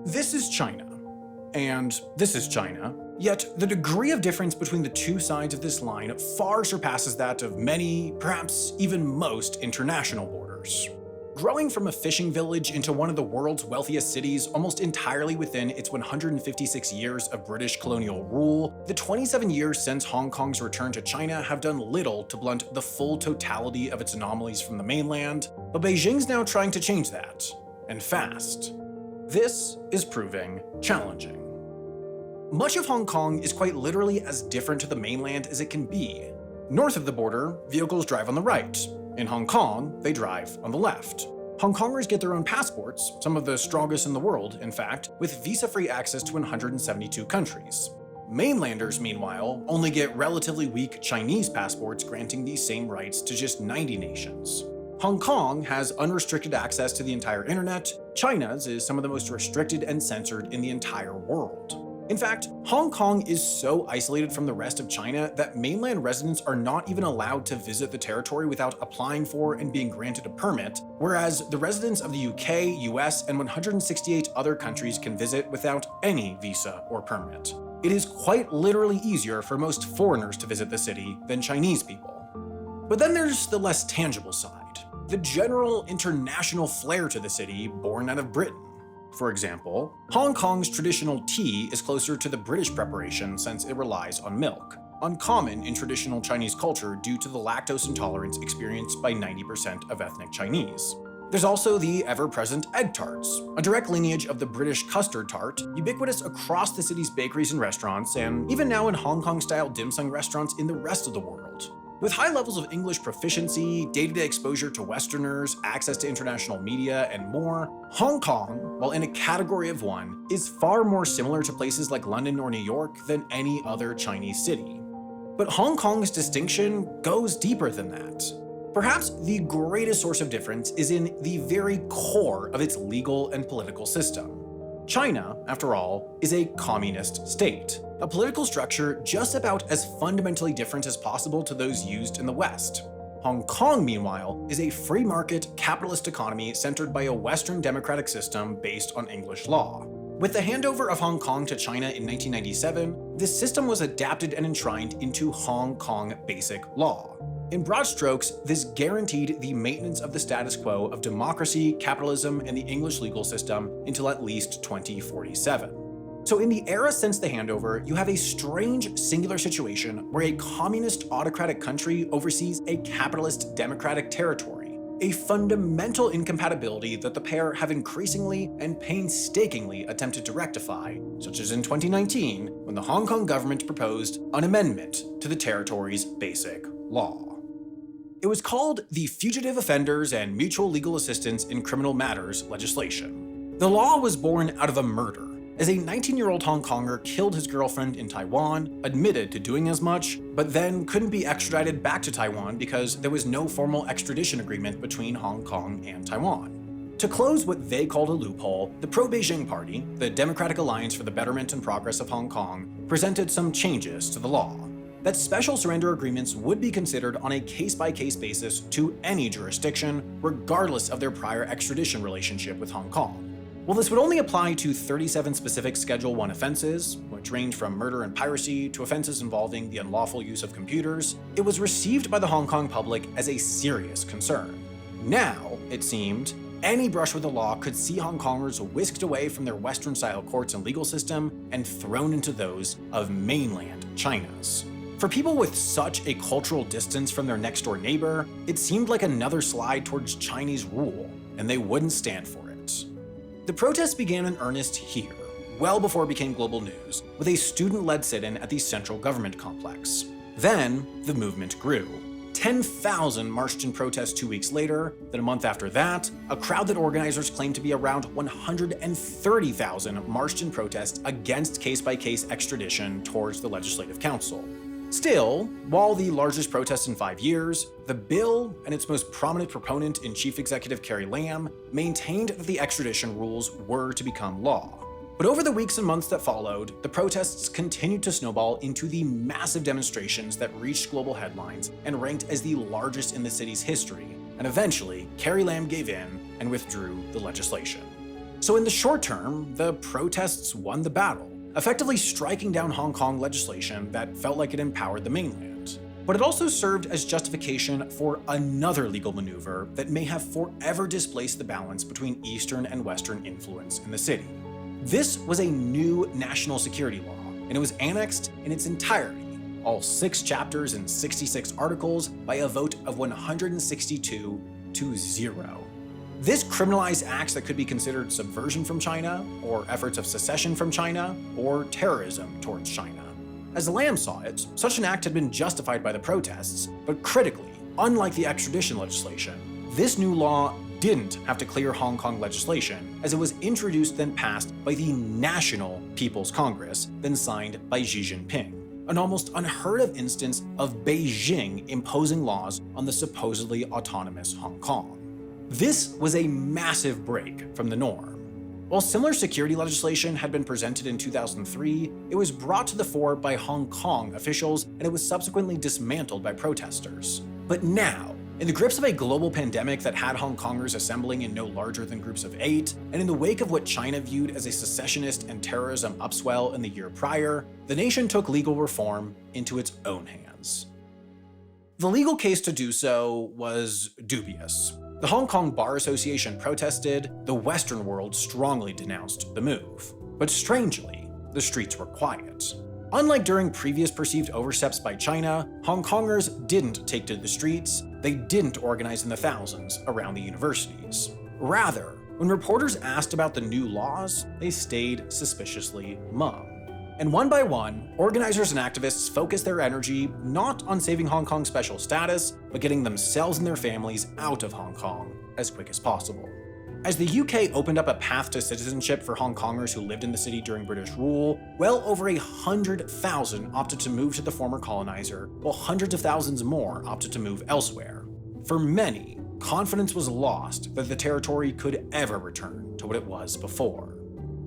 This is China, and this is China, yet the degree of difference between the two sides of this line far surpasses that of many, perhaps even most, international borders. Growing from a fishing village into one of the world's wealthiest cities almost entirely within its 156 years of British colonial rule, the 27 years since Hong Kong's return to China have done little to blunt the full totality of its anomalies from the mainland, but Beijing's now trying to change that, and fast. This is proving challenging. Much of Hong Kong is quite literally as different to the mainland as it can be. North of the border, vehicles drive on the right. In Hong Kong, they drive on the left. Hong Kongers get their own passports, some of the strongest in the world, in fact, with visa-free access to 172 countries. Mainlanders, meanwhile, only get relatively weak Chinese passports granting these same rights to just 90 nations. Hong Kong has unrestricted access to the entire internet. China's is some of the most restricted and censored in the entire world. In fact, Hong Kong is so isolated from the rest of China that mainland residents are not even allowed to visit the territory without applying for and being granted a permit, whereas the residents of the UK, US, and 168 other countries can visit without any visa or permit. It is quite literally easier for most foreigners to visit the city than Chinese people. But then there's the less tangible side, the general international flair to the city born out of Britain. For example, Hong Kong's traditional tea is closer to the British preparation since it relies on milk, uncommon in traditional Chinese culture due to the lactose intolerance experienced by 90% of ethnic Chinese. There's also the ever-present egg tarts, a direct lineage of the British custard tart, ubiquitous across the city's bakeries and restaurants, and even now in Hong Kong-style dim sum restaurants in the rest of the world. With high levels of English proficiency, day-to-day exposure to Westerners, access to international media, and more, Hong Kong, while in a category of one, is far more similar to places like London or New York than any other Chinese city. But Hong Kong's distinction goes deeper than that. Perhaps the greatest source of difference is in the very core of its legal and political system. China, after all, is a communist state, a political structure just about as fundamentally different as possible to those used in the West. Hong Kong, meanwhile, is a free market, capitalist economy centered by a Western democratic system based on English law. With the handover of Hong Kong to China in 1997, this system was adapted and enshrined into Hong Kong Basic Law. In broad strokes, this guaranteed the maintenance of the status quo of democracy, capitalism, and the English legal system until at least 2047. So in the era since the handover, you have a strange singular situation where a communist autocratic country oversees a capitalist democratic territory, a fundamental incompatibility that the pair have increasingly and painstakingly attempted to rectify, such as in 2019, when the Hong Kong government proposed an amendment to the territory's basic law. It was called the Fugitive Offenders and Mutual Legal Assistance in Criminal Matters legislation. The law was born out of a murder, as a 19-year-old Hong Konger killed his girlfriend in Taiwan, admitted to doing as much, but then couldn't be extradited back to Taiwan because there was no formal extradition agreement between Hong Kong and Taiwan. To close what they called a loophole, the pro-Beijing Party, the Democratic Alliance for the Betterment and Progress of Hong Kong, presented some changes to the law. That special surrender agreements would be considered on a case-by-case basis to any jurisdiction, regardless of their prior extradition relationship with Hong Kong. While this would only apply to 37 specific Schedule I offenses, which range from murder and piracy to offenses involving the unlawful use of computers, it was received by the Hong Kong public as a serious concern. Now, it seemed, any brush with the law could see Hong Kongers whisked away from their Western-style courts and legal system and thrown into those of mainland China's. For people with such a cultural distance from their next-door neighbor, it seemed like another slide towards Chinese rule, and they wouldn't stand for it. The protests began in earnest here, well before it became global news, with a student-led sit-in at the Central Government Complex. Then, the movement grew. 10,000 marched in protest 2 weeks later. Then a month after that, a crowd that organizers claimed to be around 130,000 marched in protest against case-by-case extradition towards the Legislative Council. Still, while the largest protest in 5 years, the bill and its most prominent proponent in Chief Executive Carrie Lam maintained that the extradition rules were to become law. But over the weeks and months that followed, the protests continued to snowball into the massive demonstrations that reached global headlines and ranked as the largest in the city's history, and eventually, Carrie Lam gave in and withdrew the legislation. So in the short term, the protests won the battle, effectively striking down Hong Kong legislation that felt like it empowered the mainland. But it also served as justification for another legal maneuver that may have forever displaced the balance between Eastern and Western influence in the city. This was a new national security law, and it was annexed in its entirety, all 6 chapters and 66 articles, by a vote of 162 to 0. This criminalized acts that could be considered subversion from China, or efforts of secession from China, or terrorism towards China. As Lam saw it, such an act had been justified by the protests, but critically, unlike the extradition legislation, this new law didn't have to clear Hong Kong legislation, as it was introduced then passed by the National People's Congress, then signed by Xi Jinping, an almost unheard of instance of Beijing imposing laws on the supposedly autonomous Hong Kong. This was a massive break from the norm. While similar security legislation had been presented in 2003, it was brought to the fore by Hong Kong officials and it was subsequently dismantled by protesters. But now, in the grips of a global pandemic that had Hong Kongers assembling in no larger than groups of 8, and in the wake of what China viewed as a secessionist and terrorism upswell in the year prior, the nation took legal reform into its own hands. The legal case to do so was dubious. The Hong Kong Bar Association protested, the Western world strongly denounced the move. But strangely, the streets were quiet. Unlike during previous perceived oversteps by China, Hong Kongers didn't take to the streets, they didn't organize in the thousands around the universities. Rather, when reporters asked about the new laws, they stayed suspiciously mum. And one by one, organizers and activists focused their energy not on saving Hong Kong's special status, but getting themselves and their families out of Hong Kong as quick as possible. As the UK opened up a path to citizenship for Hong Kongers who lived in the city during British rule, well over 100,000 opted to move to the former colonizer, while hundreds of thousands more opted to move elsewhere. For many, confidence was lost that the territory could ever return to what it was before.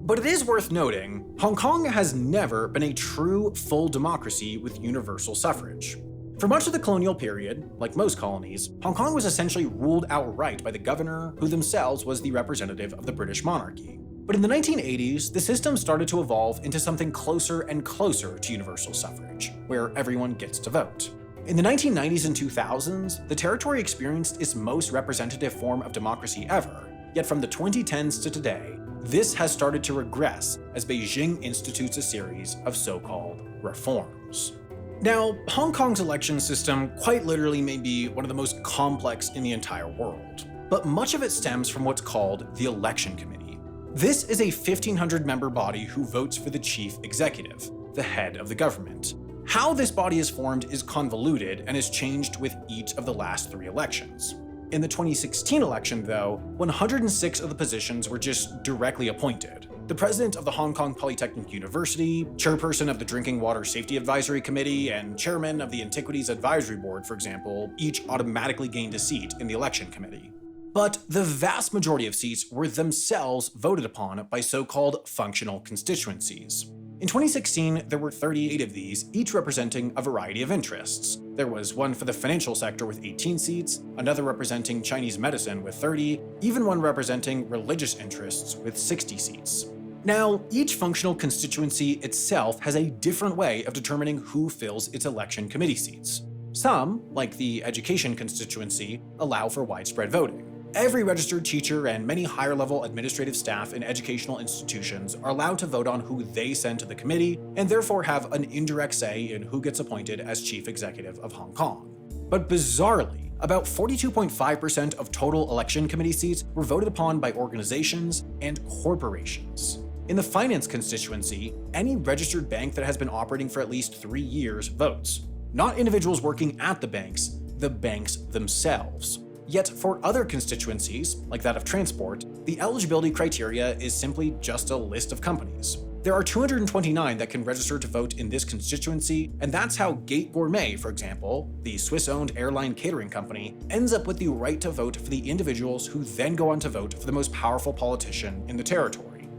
But it is worth noting, Hong Kong has never been a true full democracy with universal suffrage. For much of the colonial period, like most colonies, Hong Kong was essentially ruled outright by the governor, who themselves was the representative of the British monarchy. But in the 1980s, the system started to evolve into something closer and closer to universal suffrage, where everyone gets to vote. In the 1990s and 2000s, the territory experienced its most representative form of democracy ever, yet from the 2010s to today, this has started to regress as Beijing institutes a series of so-called reforms. Now, Hong Kong's election system quite literally may be one of the most complex in the entire world, but much of it stems from what's called the Election Committee. This is a 1,500-member body who votes for the chief executive, the head of the government. How this body is formed is convoluted and has changed with each of the last 3 elections. In the 2016 election, though, 106 of the positions were just directly appointed. The president of the Hong Kong Polytechnic University, chairperson of the Drinking Water Safety Advisory Committee, and chairman of the Antiquities Advisory Board, for example, each automatically gained a seat in the election committee. But the vast majority of seats were themselves voted upon by so-called functional constituencies. In 2016, there were 38 of these, each representing a variety of interests. There was one for the financial sector with 18 seats, another representing Chinese medicine with 30, even one representing religious interests with 60 seats. Now, each functional constituency itself has a different way of determining who fills its election committee seats. Some, like the education constituency, allow for widespread voting. Every registered teacher and many higher-level administrative staff in educational institutions are allowed to vote on who they send to the committee, and therefore have an indirect say in who gets appointed as chief executive of Hong Kong. But bizarrely, about 42.5% of total election committee seats were voted upon by organizations and corporations. In the finance constituency, any registered bank that has been operating for at least 3 years votes. Not individuals working at the banks themselves. Yet for other constituencies, like that of transport, the eligibility criteria is simply just a list of companies. There are 229 that can register to vote in this constituency, and that's how Gate Gourmet, for example, the Swiss-owned airline catering company, ends up with the right to vote for the individuals who then go on to vote for the most powerful politician in the territory.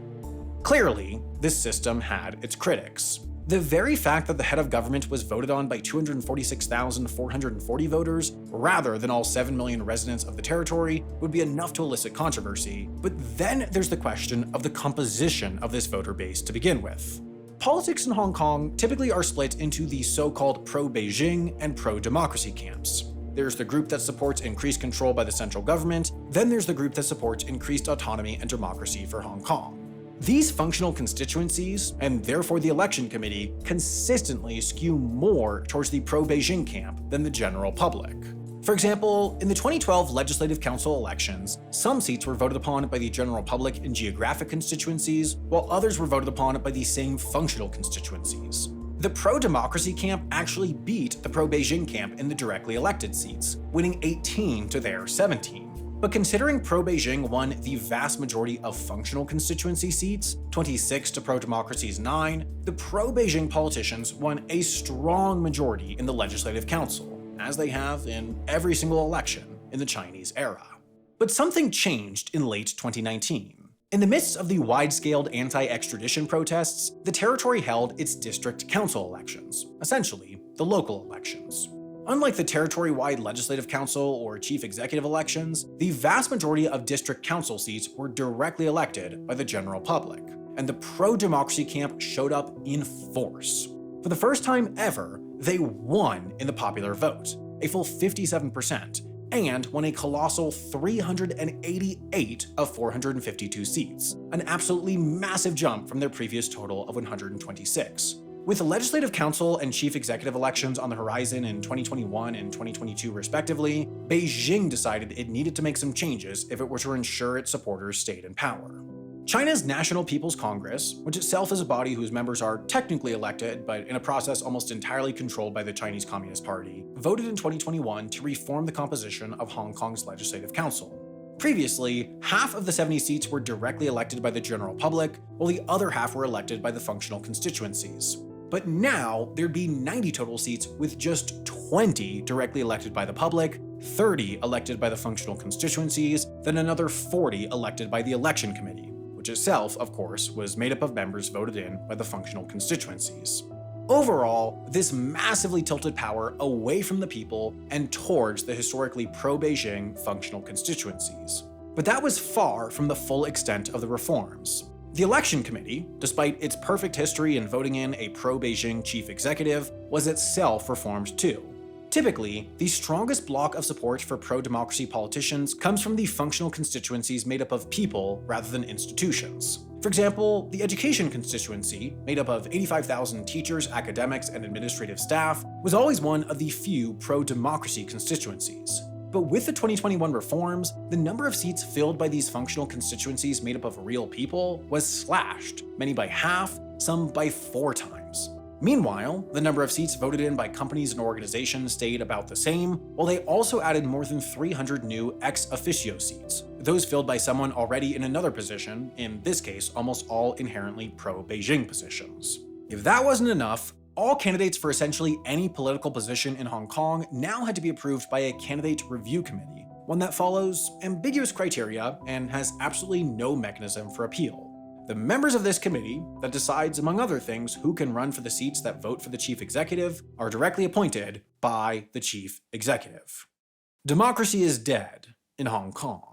Clearly, this system had its critics. The very fact that the head of government was voted on by 246,440 voters, rather than all 7 million residents of the territory, would be enough to elicit controversy. But then there's the question of the composition of this voter base to begin with. Politics in Hong Kong typically are split into the so-called pro-Beijing and pro-democracy camps. There's the group that supports increased control by the central government, then there's the group that supports increased autonomy and democracy for Hong Kong. These functional constituencies, and therefore the election committee, consistently skew more towards the pro-Beijing camp than the general public. For example, in the 2012 Legislative Council elections, some seats were voted upon by the general public in geographic constituencies, while others were voted upon by the same functional constituencies. The pro-democracy camp actually beat the pro-Beijing camp in the directly elected seats, winning 18 to their 17. But considering pro-Beijing won the vast majority of functional constituency seats, 26 to pro-democracy's 9, the pro-Beijing politicians won a strong majority in the Legislative Council, as they have in every single election in the Chinese era. But something changed in late 2019. In the midst of the wide-scaled anti-extradition protests, the territory held its district council elections, essentially the local elections. Unlike the territory-wide legislative council or chief executive elections, the vast majority of district council seats were directly elected by the general public, and the pro-democracy camp showed up in force. For the first time ever, they won in the popular vote, a full 57%, and won a colossal 388 of 452 seats, an absolutely massive jump from their previous total of 126. With the Legislative Council and Chief Executive elections on the horizon in 2021 and 2022 respectively, Beijing decided it needed to make some changes if it were to ensure its supporters stayed in power. China's National People's Congress, which itself is a body whose members are technically elected, but in a process almost entirely controlled by the Chinese Communist Party, voted in 2021 to reform the composition of Hong Kong's Legislative Council. Previously, half of the 70 seats were directly elected by the general public, while the other half were elected by the functional constituencies. But now, there'd be 90 total seats with just 20 directly elected by the public, 30 elected by the functional constituencies, then another 40 elected by the election committee, which itself, of course, was made up of members voted in by the functional constituencies. Overall, this massively tilted power away from the people and towards the historically pro-Beijing functional constituencies. But that was far from the full extent of the reforms. The election committee, despite its perfect history in voting in a pro-Beijing chief executive, was itself reformed too. Typically, the strongest block of support for pro-democracy politicians comes from the functional constituencies made up of people rather than institutions. For example, the education constituency, made up of 85,000 teachers, academics, and administrative staff, was always one of the few pro-democracy constituencies. But with the 2021 reforms, the number of seats filled by these functional constituencies made up of real people was slashed, many by half, some by 4 times. Meanwhile, the number of seats voted in by companies and organizations stayed about the same, while they also added more than 300 new ex officio seats, those filled by someone already in another position, in this case almost all inherently pro-Beijing positions. If that wasn't enough, all candidates for essentially any political position in Hong Kong now had to be approved by a candidate review committee, one that follows ambiguous criteria and has absolutely no mechanism for appeal. The members of this committee, that decides among other things who can run for the seats that vote for the chief executive, are directly appointed by the chief executive. Democracy is dead in Hong Kong.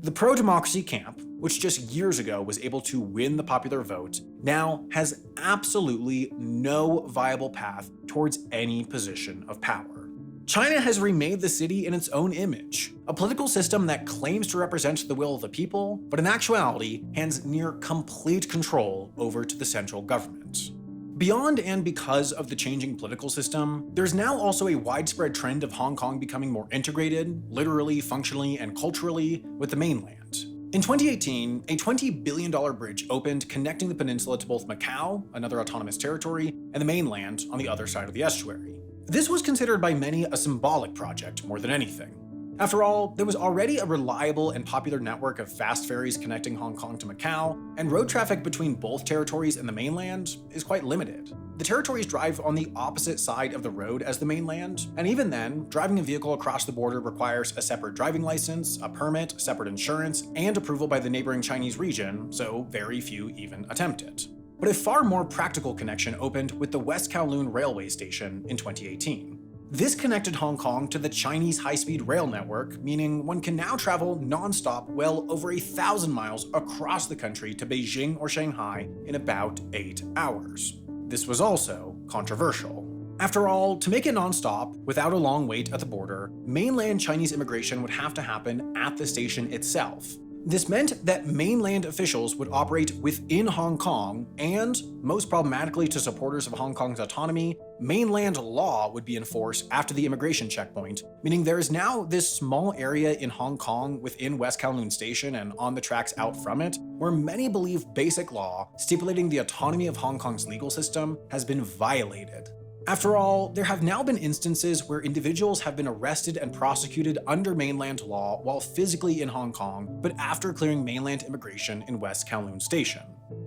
The pro-democracy camp, which just years ago was able to win the popular vote, now has absolutely no viable path towards any position of power. China has remade the city in its own image, a political system that claims to represent the will of the people, but in actuality hands near complete control over to the central government. Beyond and because of the changing political system, there's now also a widespread trend of Hong Kong becoming more integrated, literally, functionally, and culturally, with the mainland. In 2018, a $20 billion bridge opened connecting the peninsula to both Macau, another autonomous territory, and the mainland on the other side of the estuary. This was considered by many a symbolic project more than anything. After all, there was already a reliable and popular network of fast ferries connecting Hong Kong to Macau, and road traffic between both territories and the mainland is quite limited. The territories drive on the opposite side of the road as the mainland, and even then, driving a vehicle across the border requires a separate driving license, a permit, separate insurance, and approval by the neighboring Chinese region, so very few even attempt it. But a far more practical connection opened with the West Kowloon railway station in 2018. This connected Hong Kong to the Chinese high-speed rail network, meaning one can now travel non-stop well over 1,000 miles across the country to Beijing or Shanghai in about 8 hours. This was also controversial. After all, to make it non-stop, without a long wait at the border, mainland Chinese immigration would have to happen at the station itself. This meant that mainland officials would operate within Hong Kong, and, most problematically to supporters of Hong Kong's autonomy, mainland law would be enforced after the immigration checkpoint, meaning there is now this small area in Hong Kong within West Kowloon Station and on the tracks out from it, where many believe basic law, stipulating the autonomy of Hong Kong's legal system, has been violated. After all, there have now been instances where individuals have been arrested and prosecuted under mainland law while physically in Hong Kong, but after clearing mainland immigration in West Kowloon Station.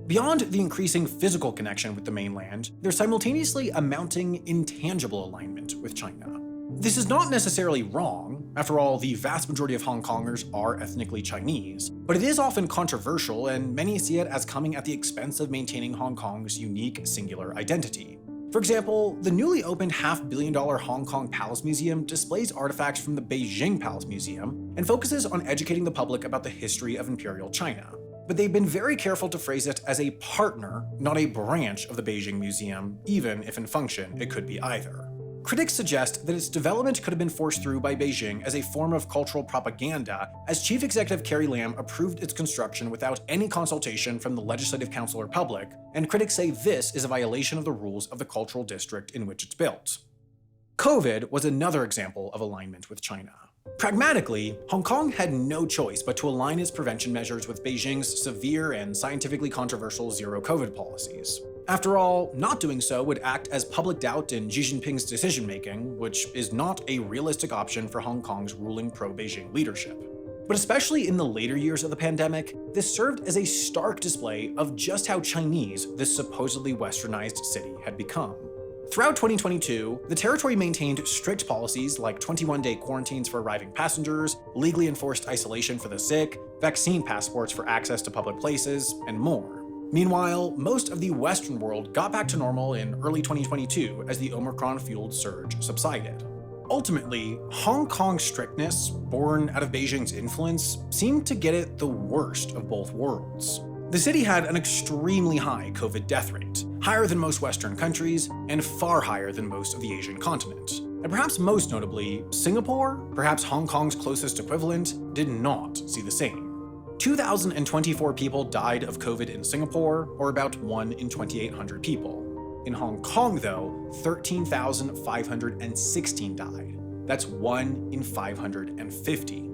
Beyond the increasing physical connection with the mainland, there's simultaneously a mounting intangible alignment with China. This is not necessarily wrong. After all, the vast majority of Hong Kongers are ethnically Chinese, but it is often controversial, and many see it as coming at the expense of maintaining Hong Kong's unique singular identity. For example, the newly opened $500 Hong Kong Palace Museum displays artifacts from the Beijing Palace Museum and focuses on educating the public about the history of Imperial China. But they've been very careful to phrase it as a partner, not a branch of the Beijing Museum, even if in function it could be either. Critics suggest that its development could have been forced through by Beijing as a form of cultural propaganda, as Chief Executive Carrie Lam approved its construction without any consultation from the Legislative Council or public, and critics say this is a violation of the rules of the cultural district in which it's built. COVID was another example of alignment with China. Pragmatically, Hong Kong had no choice but to align its prevention measures with Beijing's severe and scientifically controversial zero-COVID policies. After all, not doing so would act as public doubt in Xi Jinping's decision-making, which is not a realistic option for Hong Kong's ruling pro-Beijing leadership. But especially in the later years of the pandemic, this served as a stark display of just how Chinese this supposedly westernized city had become. Throughout 2022, the territory maintained strict policies like 21-day quarantines for arriving passengers, legally enforced isolation for the sick, vaccine passports for access to public places, and more. Meanwhile, most of the Western world got back to normal in early 2022 as the Omicron-fueled surge subsided. Ultimately, Hong Kong's strictness, born out of Beijing's influence, seemed to get it the worst of both worlds. The city had an extremely high COVID death rate, higher than most Western countries, and far higher than most of the Asian continent. And perhaps most notably, Singapore, perhaps Hong Kong's closest equivalent, did not see the same. 2,024 people died of COVID in Singapore, or about 1 in 2,800 people. In Hong Kong, though, 13,516 died. That's 1 in 550.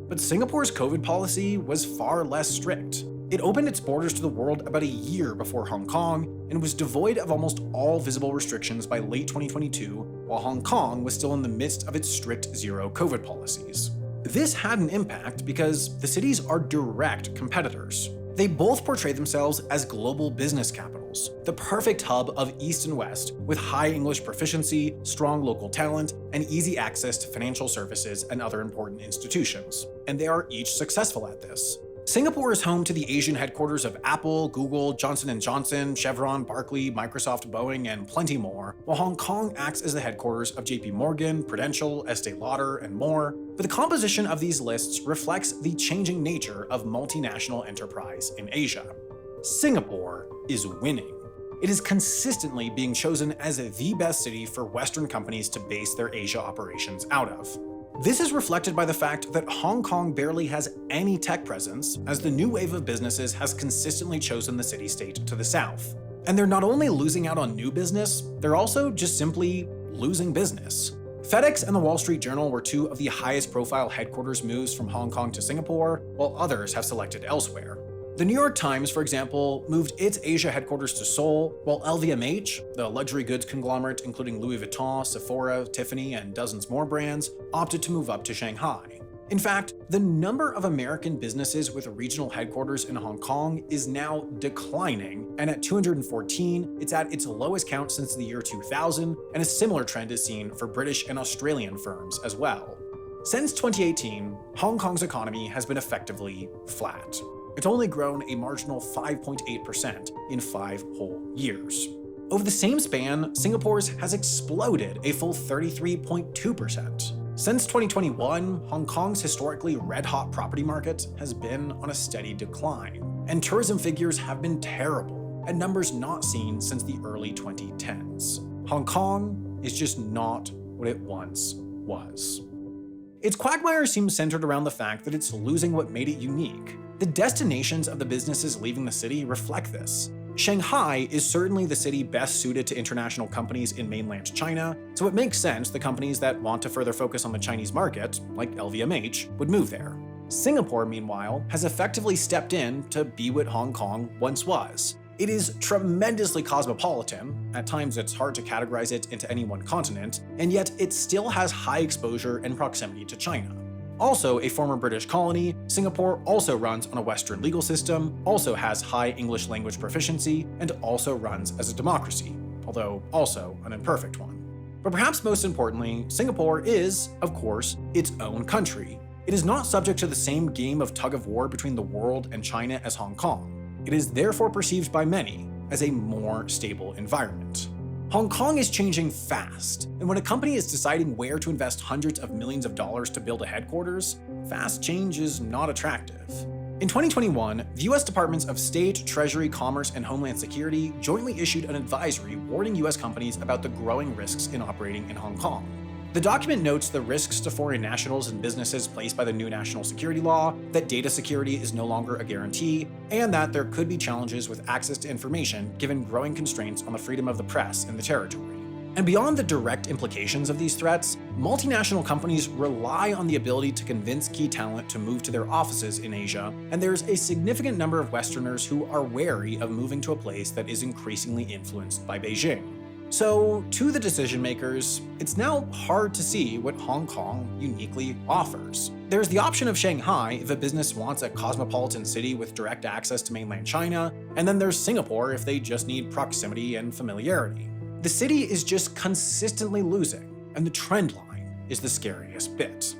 But Singapore's COVID policy was far less strict. It opened its borders to the world about a year before Hong Kong, and was devoid of almost all visible restrictions by late 2022, while Hong Kong was still in the midst of its strict zero COVID policies. This had an impact because the cities are direct competitors. They both portray themselves as global business capitals, the perfect hub of East and West, with high English proficiency, strong local talent, and easy access to financial services and other important institutions. And they are each successful at this. Singapore is home to the Asian headquarters of Apple, Google, Johnson & Johnson, Chevron, Barclay, Microsoft, Boeing, and plenty more, while Hong Kong acts as the headquarters of JP Morgan, Prudential, Estee Lauder, and more. But the composition of these lists reflects the changing nature of multinational enterprise in Asia. Singapore is winning. It is consistently being chosen as the best city for Western companies to base their Asia operations out of. This is reflected by the fact that Hong Kong barely has any tech presence, as the new wave of businesses has consistently chosen the city-state to the south. And they're not only losing out on new business, they're also just simply losing business. FedEx and the Wall Street Journal were two of the highest profile headquarters moves from Hong Kong to Singapore, while others have selected elsewhere. The New York Times, for example, moved its Asia headquarters to Seoul, while LVMH, the luxury goods conglomerate including Louis Vuitton, Sephora, Tiffany, and dozens more brands, opted to move up to Shanghai. In fact, the number of American businesses with regional headquarters in Hong Kong is now declining, and at 214, it's at its lowest count since the year 2000, and a similar trend is seen for British and Australian firms as well. Since 2018, Hong Kong's economy has been effectively flat. It's only grown a marginal 5.8% in 5 whole years. Over the same span, Singapore's has exploded a full 33.2%. Since 2021, Hong Kong's historically red-hot property market has been on a steady decline, and tourism figures have been terrible, at numbers not seen since the early 2010s. Hong Kong is just not what it once was. Its quagmire seems centered around the fact that it's losing what made it unique. The destinations of the businesses leaving the city reflect this. Shanghai is certainly the city best suited to international companies in mainland China, so it makes sense the companies that want to further focus on the Chinese market, like LVMH, would move there. Singapore, meanwhile, has effectively stepped in to be what Hong Kong once was. It is tremendously cosmopolitan, at times it's hard to categorize it into any one continent, and yet it still has high exposure and proximity to China. Also a former British colony, Singapore also runs on a Western legal system, also has high English language proficiency, and also runs as a democracy, although also an imperfect one. But perhaps most importantly, Singapore is, of course, its own country. It is not subject to the same game of tug-of-war between the world and China as Hong Kong. It is therefore perceived by many as a more stable environment. Hong Kong is changing fast, and when a company is deciding where to invest hundreds of millions of dollars to build a headquarters, fast change is not attractive. In 2021, the US Departments of State, Treasury, Commerce, and Homeland Security jointly issued an advisory warning US companies about the growing risks in operating in Hong Kong. The document notes the risks to foreign nationals and businesses placed by the new national security law, that data security is no longer a guarantee, and that there could be challenges with access to information given growing constraints on the freedom of the press in the territory. And beyond the direct implications of these threats, multinational companies rely on the ability to convince key talent to move to their offices in Asia, and there's a significant number of Westerners who are wary of moving to a place that is increasingly influenced by Beijing. So, to the decision makers, it's now hard to see what Hong Kong uniquely offers. There's the option of Shanghai if a business wants a cosmopolitan city with direct access to mainland China, and then there's Singapore if they just need proximity and familiarity. The city is just consistently losing, and the trend line is the scariest bit.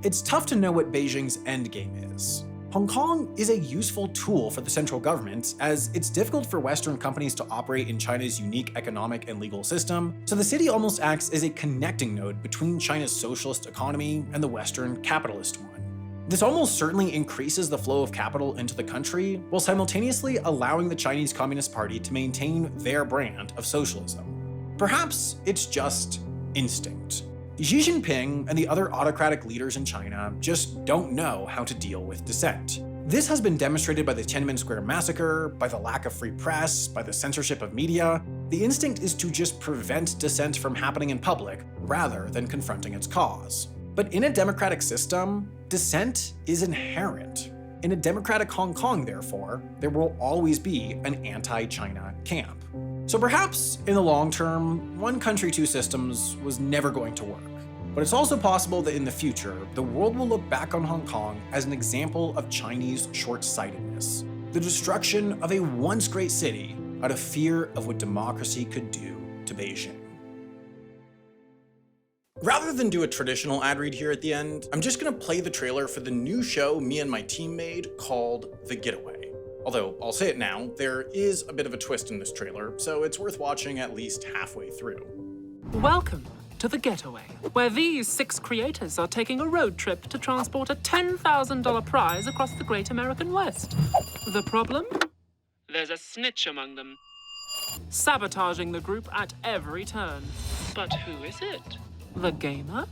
It's tough to know what Beijing's endgame is. Hong Kong is a useful tool for the central government, as it's difficult for Western companies to operate in China's unique economic and legal system, so the city almost acts as a connecting node between China's socialist economy and the Western capitalist one. This almost certainly increases the flow of capital into the country, while simultaneously allowing the Chinese Communist Party to maintain their brand of socialism. Perhaps it's just instinct. Xi Jinping and the other autocratic leaders in China just don't know how to deal with dissent. This has been demonstrated by the Tiananmen Square massacre, by the lack of free press, by the censorship of media. The instinct is to just prevent dissent from happening in public, rather than confronting its cause. But in a democratic system, dissent is inherent. In a democratic Hong Kong, therefore, there will always be an anti-China camp. So perhaps, in the long term, one country, two systems was never going to work. But it's also possible that in the future, the world will look back on Hong Kong as an example of Chinese short-sightedness, the destruction of a once great city out of fear of what democracy could do to Beijing. Rather than do a traditional ad read here at the end, I'm just gonna play the trailer for the new show me and my team made called The Getaway. Although, I'll say it now, there is a bit of a twist in this trailer, so it's worth watching at least halfway through. Welcome to The Getaway, where these 6 creators are taking a road trip to transport a $10,000 prize across the Great American West. The problem? There's a snitch among them, sabotaging the group at every turn. But who is it? The gamer?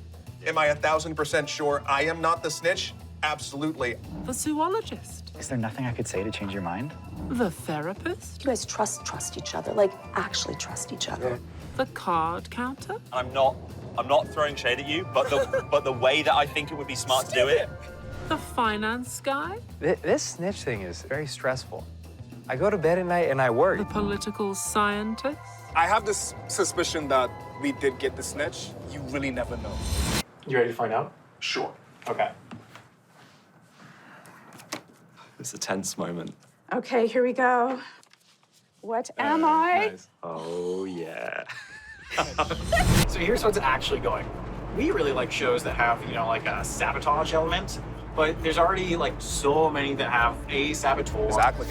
Am I 1,000% sure I am not the snitch? Absolutely. The zoologist? Is there nothing I could say to change your mind? The therapist? You guys trust each other, like actually trust each other. The card counter? I'm not throwing shade at you, but the way that I think it would be smart to do it. The finance guy? This snitch thing is very stressful. I go to bed at night and I worry. The political scientist? I have this suspicion that we did get the snitch. You really never know. You ready to find out? Sure. Okay. It's a tense moment. Okay, here we go. What am I? Nice. Oh, yeah. So here's what's actually going on. We really like shows that have, like a sabotage element. but there's already like so many that have a saboteur. Exactly.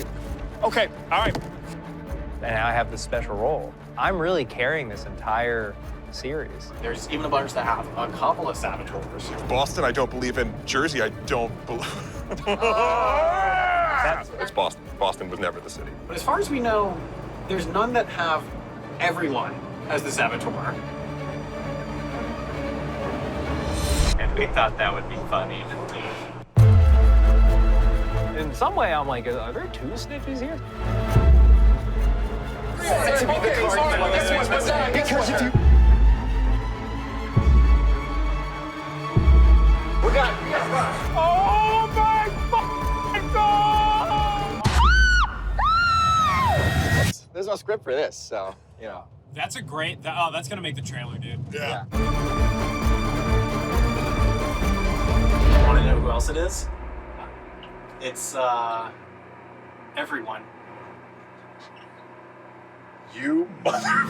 Okay, all right. And now I have this special role. I'm really carrying this entire series. There's even a bunch that have a couple of saboteurs. Boston, I don't believe in. Jersey, I don't believe. It's Boston. Boston was never the city. But as far as we know, there's none that have everyone as the saboteur. And we thought that would be funny. In some way, I'm like, are there two snitches here? Because if you... Oh my God! There's no script for this, so, you know. That's a great. Oh, that's gonna make the trailer, dude. Yeah. Want to know who else it is? It's, everyone. You mother.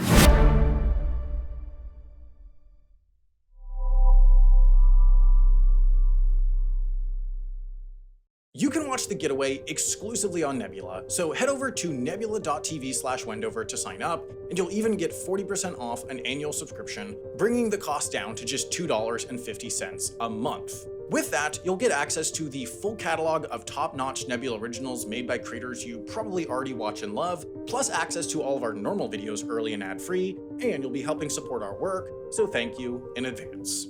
You can watch The Getaway exclusively on Nebula, so head over to nebula.tv/Wendover to sign up, and you'll even get 40% off an annual subscription, bringing the cost down to just $2.50 a month. With that, you'll get access to the full catalog of top-notch Nebula originals made by creators you probably already watch and love, plus access to all of our normal videos early and ad-free, and you'll be helping support our work, so thank you in advance.